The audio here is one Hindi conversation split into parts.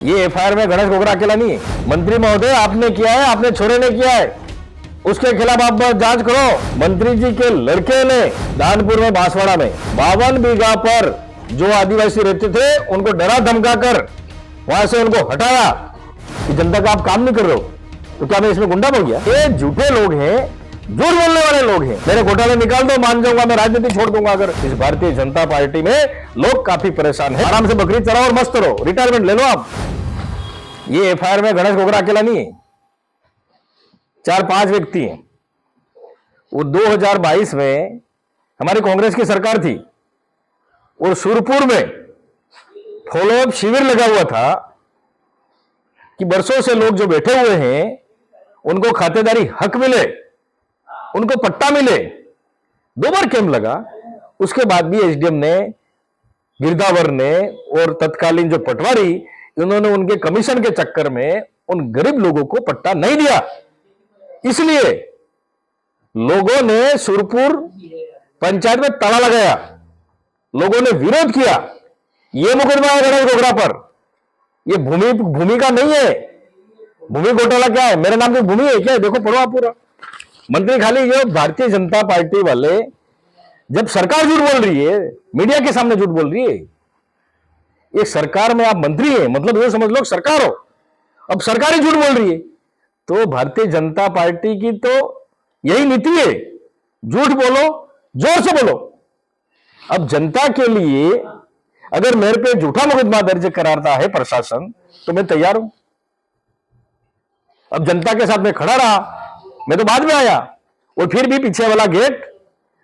ये एफआईआर में गणेश गोगरा अकेला नहीं है। मंत्री महोदय आपने किया है, आपने छोरे ने किया है, उसके खिलाफ आप जांच करो। मंत्री जी के लड़के ने दानपुर में बांसवाड़ा में 52 बीघा पर जो आदिवासी रहते थे उनको डरा धमका कर वहां से उनको हटाया कि जनता का आप काम नहीं कर रहे हो। तो क्या मैं इसमें गुंडा बन गया? ये झूठे लोग हैं, झूठ बोलने वाले लोग हैं। मेरे घोटाले निकाल दो, मान जाऊंगा, मैं राजनीति छोड़ दूंगा। अगर इस भारतीय जनता पार्टी में लोग काफी परेशान हैं। आराम से बकरी चलाओ और मस्त रहो, रिटायरमेंट ले लो आप। ये एफआईआर में गणेश गोगरा अकेला नहीं है, 4-5 व्यक्ति हैं। वो 2022 में हमारी कांग्रेस की सरकार थी और सुरपुर में फॉलोअप शिविर लगा हुआ था कि बरसों से लोग जो बैठे हुए हैं उनको खातेदारी हक मिले, उनको पट्टा मिले। 2 बार कैंप लगा, उसके बाद भी एसडीएम ने, गिरदावर ने और तत्कालीन जो पटवारी, इन्होंने उनके कमीशन के चक्कर में उन गरीब लोगों को पट्टा नहीं दिया। इसलिए लोगों ने सुरपुर पंचायत में ताला लगाया, लोगों ने विरोध किया। यह मुकदमा है गणेश गोगरा पर। यह भूमि का नहीं है। भूमि घोटाला क्या है? मेरे नाम की भूमि है क्या? देखो, पढ़ो आप पूरा। मंत्री खाली ये भारतीय जनता पार्टी वाले, जब सरकार झूठ बोल रही है, मीडिया के सामने झूठ बोल रही है, एक सरकार में आप मंत्री हैं, मतलब ये समझ लो सरकार हो, अब सरकार ही झूठ बोल रही है। तो भारतीय जनता पार्टी की तो यही नीति है, झूठ बोलो, जोर से बोलो। अब जनता के लिए अगर मेरे पे झूठा मुकदमा दर्ज कराता है प्रशासन, तो मैं तैयार हूं। अब जनता के साथ में खड़ा रहा, मैं तो बाद में आया। और फिर भी पीछे वाला गेट,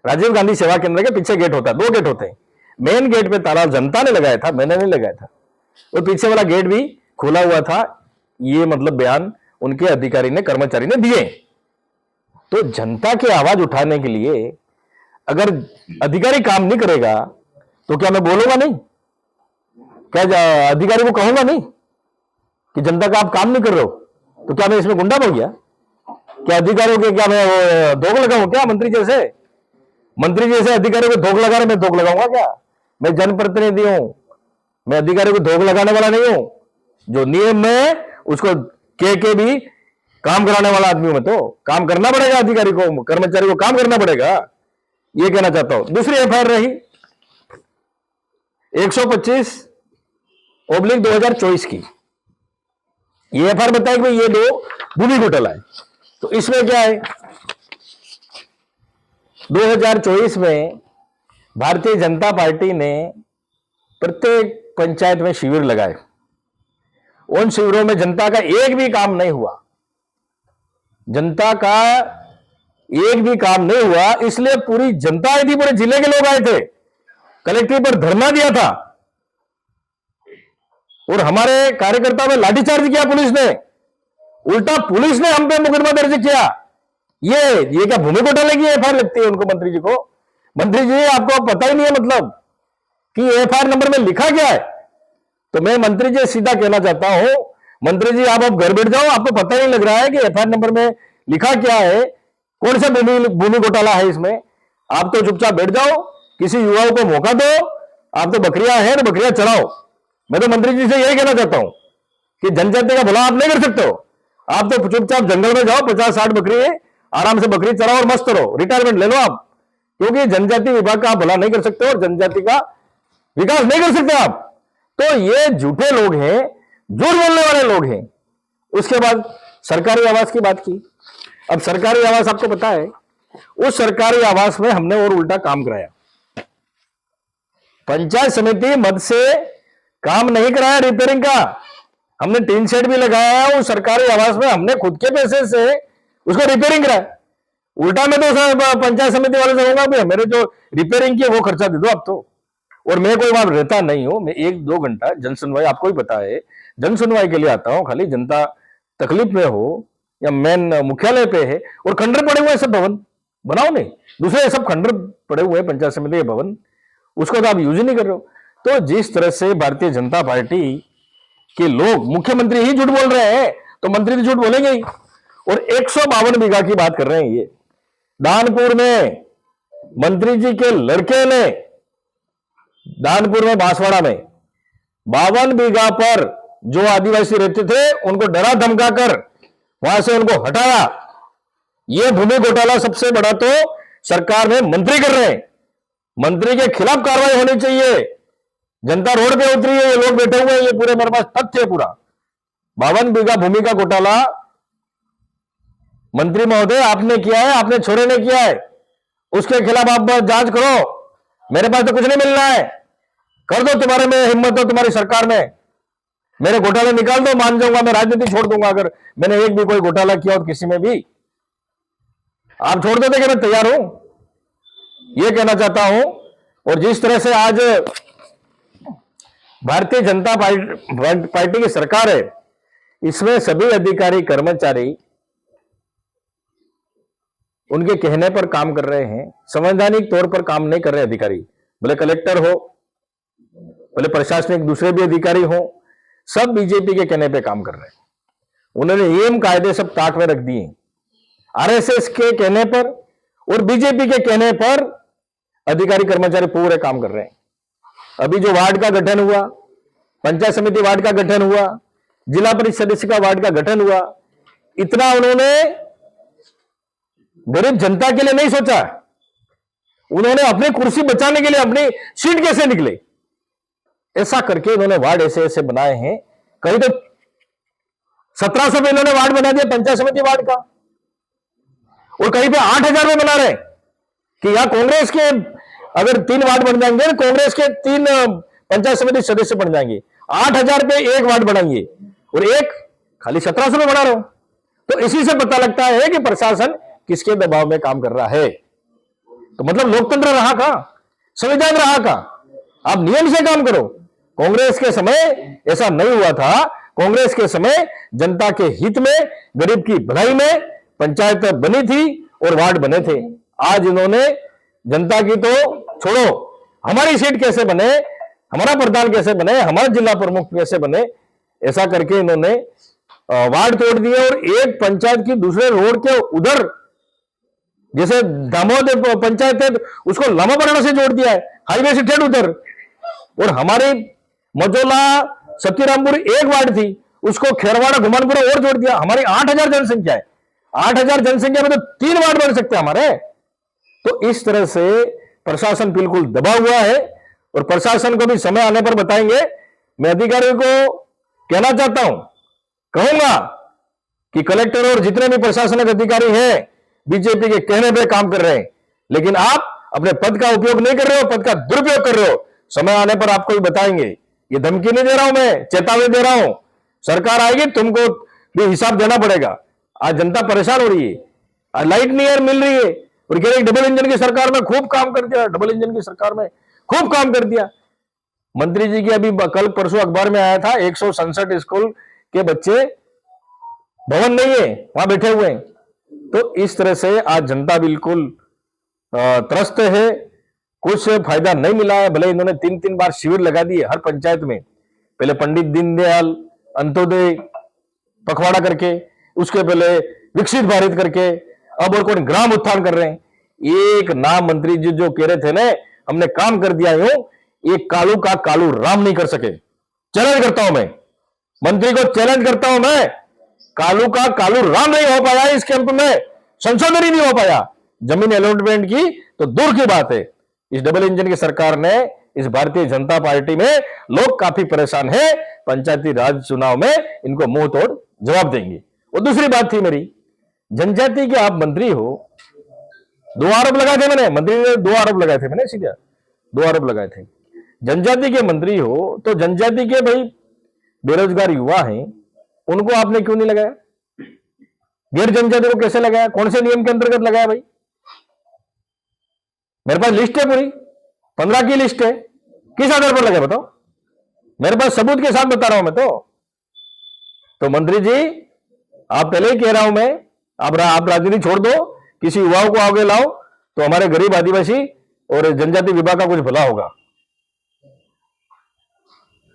राजीव गांधी सेवा केंद्र के पीछे गेट होता है, 2 गेट होते हैं। मेन गेट पे ताला जनता ने लगाया था, मैंने नहीं लगाया था। और पीछे वाला गेट भी खुला हुआ था। ये मतलब बयान उनके अधिकारी ने, कर्मचारी ने दिए। तो जनता की आवाज उठाने के लिए अगर अधिकारी काम नहीं करेगा तो क्या मैं बोलूंगा नहीं? क्या अधिकारी को कहूंगा नहीं कि जनता का आप काम नहीं कर रहे हो? तो क्या मैं इसमें गुंडा बन गया? क्या अधिकारियों के क्या मैं धोख लगाऊं क्या? मंत्री जैसे अधिकारियों को धोख लगा रहे, मैं धोख लगाऊंगा क्या? मैं जनप्रतिनिधि हूं, मैं अधिकारियों को धोख लगाने वाला नहीं हूं। जो नियम में उसको के भी काम कराने वाला आदमी हूं। मैं तो काम करना पड़ेगा, अधिकारी को, कर्मचारी को काम करना पड़ेगा, ये कहना चाहता हूं। दूसरी एफआईआर रही 125/2024 की। ये एफआईआर बताया कि ये 2 भूमि घोटाला है। तो इसमें क्या है? 2024 में भारतीय जनता पार्टी ने प्रत्येक पंचायत में शिविर लगाए। उन शिविरों में जनता का एक भी काम नहीं हुआ। जनता का एक भी काम नहीं हुआ, इसलिए पूरी जनता आई थी, पूरे जिले के लोग आए थे, कलेक्ट्रेट पर धरना दिया था। और हमारे कार्यकर्ताओं में लाठीचार्ज किया पुलिस ने। उल्टा पुलिस ने हम पे मुकदमा दर्ज किया। ये क्या भूमि घोटाले की एफआईआर लगती है उनको, मंत्री जी को? मंत्री जी, आपको पता ही नहीं है मतलब कि एफआईआर नंबर में लिखा क्या है? तो मैं मंत्री जी सीधा कहना चाहता हूं, मंत्री जी आप घर बैठ जाओ, आपको पता नहीं लग रहा है कि एफआईआर नंबर में लिखा क्या है, कौन सा भूमि घोटाला है इसमें। आप तो चुपचाप बैठ जाओ, किसी युवाओं को मौका दो। आप तो बकरियां हैं तो बकरियां चढ़ाओ। मैं तो मंत्री जी से यही कहना चाहता हूं कि जनजाति का भला आप नहीं कर सकते हो। आप तो चुपचाप जंगल में जाओ, 50-60 बकरी है, आराम से बकरी चढ़ाओ और मस्त रहो, रिटायरमेंट ले लो आप। क्योंकि जनजाति विभाग का आप भला नहीं कर सकते और जनजाति का विकास नहीं कर सकते आप। तो ये झूठे लोग हैं, झूठ बोलने वाले लोग हैं। उसके बाद सरकारी आवास की बात की। अब सरकारी आवास आपको पता है, उस सरकारी आवास में हमने और उल्टा काम कराया। पंचायत समिति मद से काम नहीं कराया रिपेयरिंग का। हमने टीन शेड भी लगाया है, उस सरकारी आवास में हमने खुद के पैसे से उसको रिपेयरिंग कराया। उल्टा मैं तो पंचायत समिति वाले से कहूंगा, मेरे जो रिपेयरिंग की वो खर्चा दे दो आप तो। और मैं कोई वहां रहता नहीं हूं, मैं 1-2 घंटा जनसुनवाई, आपको ही पता है, जनसुनवाई के लिए आता हूं। खाली जनता तकलीफ में हो या मेन मुख्यालय पे है, और खंडर पड़े हुए हैं सब भवन, बनाओ नहीं। दूसरे सब खंडर पड़े हुए हैं पंचायत समिति के भवन, उसको तो आप यूज ही नहीं कर रहे हो। तो जिस तरह से भारतीय जनता पार्टी के लोग, मुख्यमंत्री ही झूठ बोल रहे हैं तो मंत्री भी झूठ बोलेंगे ही। और 152 बीघा की बात कर रहे हैं। ये दानपुर में मंत्री जी के लड़के ने, दानपुर में बांसवाड़ा में 52 बीघा पर जो आदिवासी रहते थे उनको डरा धमका कर वहां से उनको हटाया। ये भूमि घोटाला सबसे बड़ा तो सरकार में मंत्री कर रहे हैं। मंत्री के खिलाफ कार्रवाई होनी चाहिए। जनता रोड पे उतरी है, ये लोग बैठे हुए हैं, ये पूरे मेरे पास तथ्य है पूरा। 52 बीघा भूमि का घोटाला मंत्री महोदय आपने किया है, आपने छोरे ने किया है, उसके खिलाफ आप जांच करो। मेरे पास तो कुछ नहीं मिल रहा है, कर दो, तुम्हारे में हिम्मत हो तुम्हारी सरकार में, मेरे घोटाले निकाल दो, मान जाऊंगा, मैं राजनीति छोड़ दूंगा। अगर मैंने एक भी कोई घोटाला किया हो किसी में भी, आप छोड़ देते कि मैं तैयार हूं, यह कहना चाहता हूं। और जिस तरह से आज भारतीय जनता पार्टी की सरकार है, इसमें सभी अधिकारी कर्मचारी उनके कहने पर काम कर रहे हैं, संवैधानिक तौर पर काम नहीं कर रहे अधिकारी, भले कलेक्टर हो, भले प्रशासनिक दूसरे भी अधिकारी हो, सब बीजेपी के कहने पे काम कर रहे हैं। उन्होंने नियम कायदे सब ताक में रख दिए, आरएसएस के कहने पर और बीजेपी के कहने पर अधिकारी कर्मचारी पूरे काम कर रहे हैं। अभी जो वार्ड का गठन हुआ, पंचायत समिति वार्ड का गठन हुआ, जिला परिषद सदस्य का वार्ड का गठन हुआ, इतना उन्होंने गरीब जनता के लिए नहीं सोचा। उन्होंने अपनी कुर्सी बचाने के लिए अपनी सीट कैसे निकले, ऐसा करके इन्होंने वार्ड ऐसे ऐसे बनाए हैं। कहीं तो 1700 में इन्होंने वार्ड बना दिया पंचायत समिति वार्ड का, और कहीं पे 8000 में बना रहे कि यहां कांग्रेस के अगर 3 वार्ड बन जाएंगे, कांग्रेस के 3 पंचायत समिति सदस्य बन जाएंगे, 8000 पे एक वार्ड बनाएंगे, और एक खाली 1700 में बना रहे हो। तो इसी से पता लगता है कि प्रशासन किसके दबाव में काम कर रहा है। तो मतलब लोकतंत्र रहा कहां, संविधान रहा कहां? आप नियम से काम करो। कांग्रेस के समय ऐसा नहीं हुआ था। कांग्रेस के समय जनता के हित में, गरीब की भलाई में पंचायत बनी थी और वार्ड बने थे। आज इन्होंने जनता की तो छोड़ो, हमारी सीट कैसे बने, हमारा प्रधान कैसे बने, हमारा जिला प्रमुख कैसे बने, ऐसा करके इन्होंने वार्ड तोड़ दिए। और एक पंचायत की दूसरे रोड के उधर, जैसे दामोद पंचायत है, उसको लामापराना से जोड़ दिया है, हाईवे से ठेठ उधर। और हमारी मजोला सतीरामपुर एक वार्ड थी, उसको खेरवाड़ा घुमानपुरा और जोड़ दिया। हमारी 8000 जनसंख्या है, 8000 जनसंख्या में तो 3 वार्ड बन सकते हैं हमारे। तो इस तरह से प्रशासन बिल्कुल दबा हुआ है, और प्रशासन को भी समय आने पर बताएंगे। मैं अधिकारियों को कहना चाहता हूं, कहूंगा कि कलेक्टर और जितने भी प्रशासनिक अधिकारी हैं बीजेपी के कहने पे काम कर रहे हैं, लेकिन आप अपने पद का उपयोग नहीं कर रहे हो, पद का दुरुपयोग कर रहे हो। समय आने पर आपको भी बताएंगे। ये धमकी नहीं दे रहा हूं, मैं चेतावनी दे रहा हूं। सरकार आएगी, तुमको भी हिसाब देना पड़ेगा। आज जनता परेशान हो रही है, आज लाइट नहीं मिल रही है, और कह रहे डबल इंजन की सरकार में खूब काम कर दिया, डबल इंजन की सरकार में खूब काम कर दिया। मंत्री जी की अभी कल परसों अखबार में आया था, 167 स्कूल के बच्चे भवन नहीं है, वहां बैठे हुए हैं। तो इस तरह से आज जनता बिल्कुल त्रस्त है, कुछ फायदा नहीं मिला है। भले इन्होंने 3-3 बार शिविर लगा दिए हर पंचायत में, पहले पंडित दीनदयाल अंत्योदय पखवाड़ा करके, उसके पहले विकसित भारत करके, अब और कौन ग्राम उत्थान कर रहे हैं। एक नाम मंत्री जी जो कह रहे थे ना, हमने काम कर दिया हूं, एक कालू का कालू राम नहीं कर सके। चैलेंज करता हूं मैं, मंत्री को चैलेंज करता हूं मैं, कालू का कालू राम नहीं हो पाया इस कैंप में, संशोधन ही नहीं हो पाया। जमीन अलॉटमेंट की तो दूर की बात है। इस डबल इंजन की सरकार ने, इस भारतीय जनता पार्टी में लोग काफी परेशान हैं। पंचायती राज चुनाव में इनको मुंह तोड़ जवाब देंगे। और दूसरी बात थी मेरी, जनजाति के आप मंत्री हो, 2 आरोप लगाए थे मैंने, मंत्री ने 2 आरोप लगाए थे, मैंने सीधा 2 आरोप लगाए थे। जनजाति के मंत्री हो तो जनजाति के भाई बेरोजगार युवा हैं, उनको आपने क्यों नहीं लगाया? गैर जनजाति को कैसे लगाया, कौन से नियम के अंतर्गत लगाया भाई? मेरे पास लिस्ट है पूरी, 15 की लिस्ट है, किस आधार पर लगाया बताओ? मेरे पास सबूत के साथ बता रहा हूं मैं तो मंत्री जी आप पहले ही कह रहा हूं मैं, आप राजनीति छोड़ दो, किसी युवाओं को आगे लाओ तो हमारे गरीब आदिवासी और जनजाति विभाग का कुछ भला होगा।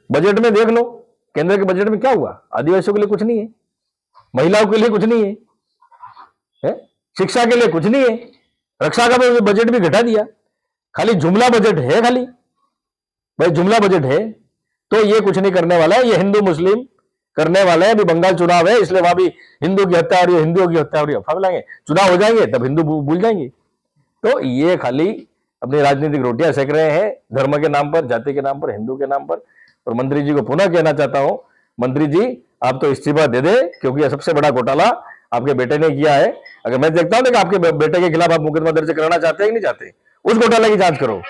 बजट में देख लो, केंद्र के बजट में क्या हुआ? आदिवासियों के लिए कुछ नहीं है, महिलाओं के लिए कुछ नहीं है, शिक्षा के लिए कुछ नहीं है, रक्षा का बजट भी घटा दिया, खाली जुमला बजट है, खाली भाई जुमला बजट है। तो ये कुछ नहीं करने वाला है। ये हिंदू मुस्लिम करने वाले हैं। अभी बंगाल चुनाव है, इसलिए वहां भी हिंदू की हत्या हो रही है, हिंदुओं की हत्या हो रही है। अफवाह फैलाएंगे, चुनाव हो जाएंगे तब हिंदू भूल जाएंगे। तो ये खाली अपनी राजनीतिक रोटियां सेक रहे हैं, धर्म के नाम पर, जाति के नाम पर, हिंदू के नाम पर। और मंत्री जी को पुनः कहना चाहता हूं, मंत्री जी आप तो इस्तीफा दे दे, क्योंकि यह सबसे बड़ा घोटाला आपके बेटे ने किया है। अगर मैं देखता हूं कि आपके बेटे के खिलाफ आप मुकदमा दर्ज कराना चाहते हैं कि नहीं चाहते, उस घोटाले की जांच करो।